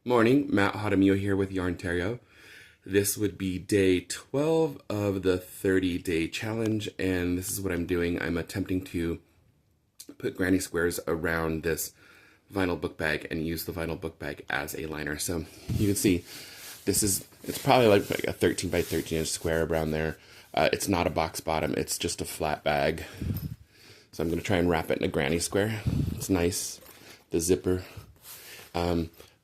Morning, Matt Hadamio here with Yarntario. This would be day 12 of the 30-day challenge, and this is what I'm doing. I'm attempting to put granny squares around this vinyl book bag and use the vinyl book bag as a liner. So you can see it's probably like a 13 by 13 inch square around there. It's not a box bottom, it's just a flat bag. So I'm going to try and wrap it in a granny square. It's nice, the zipper.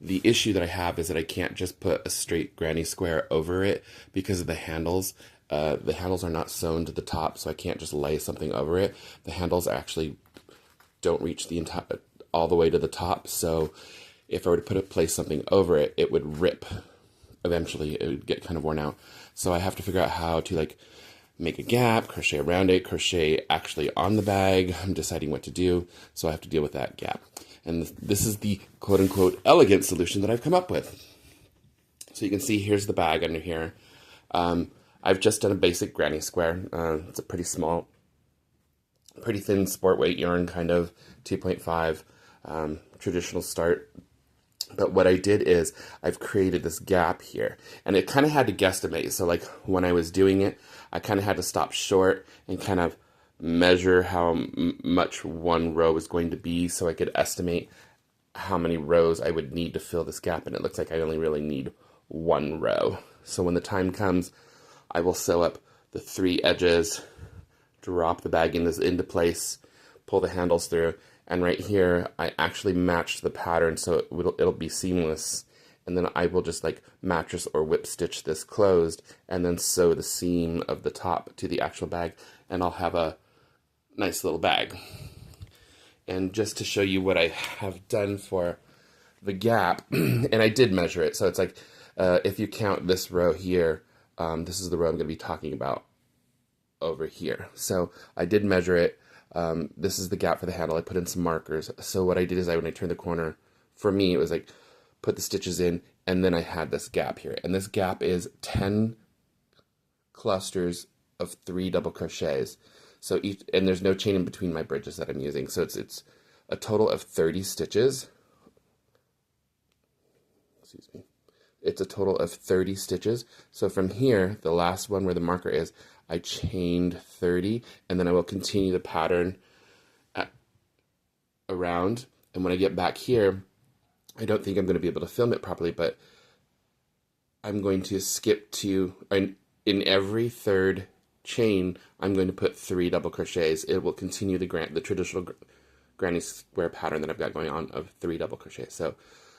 The issue that I have is that I can't just put a straight granny square over it because of the handles. The handles are not sewn to the top, so I can't just lay something over it. The handles actually don't reach all the way to the top, so if I were to place something over it, it would rip. Eventually, it would get kind of worn out. So I have to figure out how to make a gap, crochet around it, crochet actually on the bag. I'm deciding what to do, so I have to deal with that gap. And this is the quote-unquote elegant solution that I've come up with. So you can see here's the bag under here. I've just done a basic granny square. It's a pretty small, pretty thin sport weight yarn, kind of 2.5 traditional start. But what I did is I've created this gap here, and it kind of had to guesstimate. So when I was doing it, I kind of had to stop short and kind of measure how much one row is going to be so I could estimate how many rows I would need to fill this gap, and it looks like I only really need one row. So when the time comes, I will sew up the 3 edges, drop the bag into place, pull the handles through, and right here I actually matched the pattern so it'll be seamless, and then I will just mattress or whip stitch this closed and then sew the seam of the top to the actual bag, and I'll have a nice little bag. And just to show you what I have done for the gap, and I did measure it, so it's if you count this row here, this is the row I'm going to be talking about over here. So I did measure it. This is the gap for the handle. I put in some markers. So what I did is when I turned the corner, for me it was put the stitches in, and then I had this gap here, and this gap is 10 clusters of 3 double crochets. So and there's no chain in between my bridges that I'm using. So it's a total of 30 stitches. Excuse me. It's a total of 30 stitches. So from here, the last one where the marker is, I chained 30, and then I will continue the pattern around. And when I get back here, I don't think I'm going to be able to film it properly, but I'm going to skip to, in every third chain, I'm going to put 3 double crochets. It will continue the traditional granny square pattern that I've got going on of 3 double crochets. So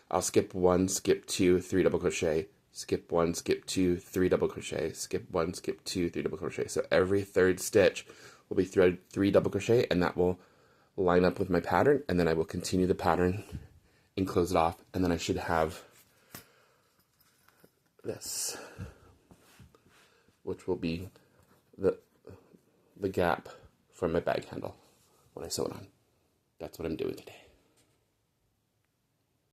I'll skip 1, skip 2, 3 double crochet, skip 1, skip 2, 3 double crochet, skip 1, skip 2, 3 double crochet. So every third stitch will be 3 double crochet, and that will line up with my pattern, and then I will continue the pattern and close it off, and then I should have this, which will be the gap for my bag handle when I sew it on. That's what I'm doing today.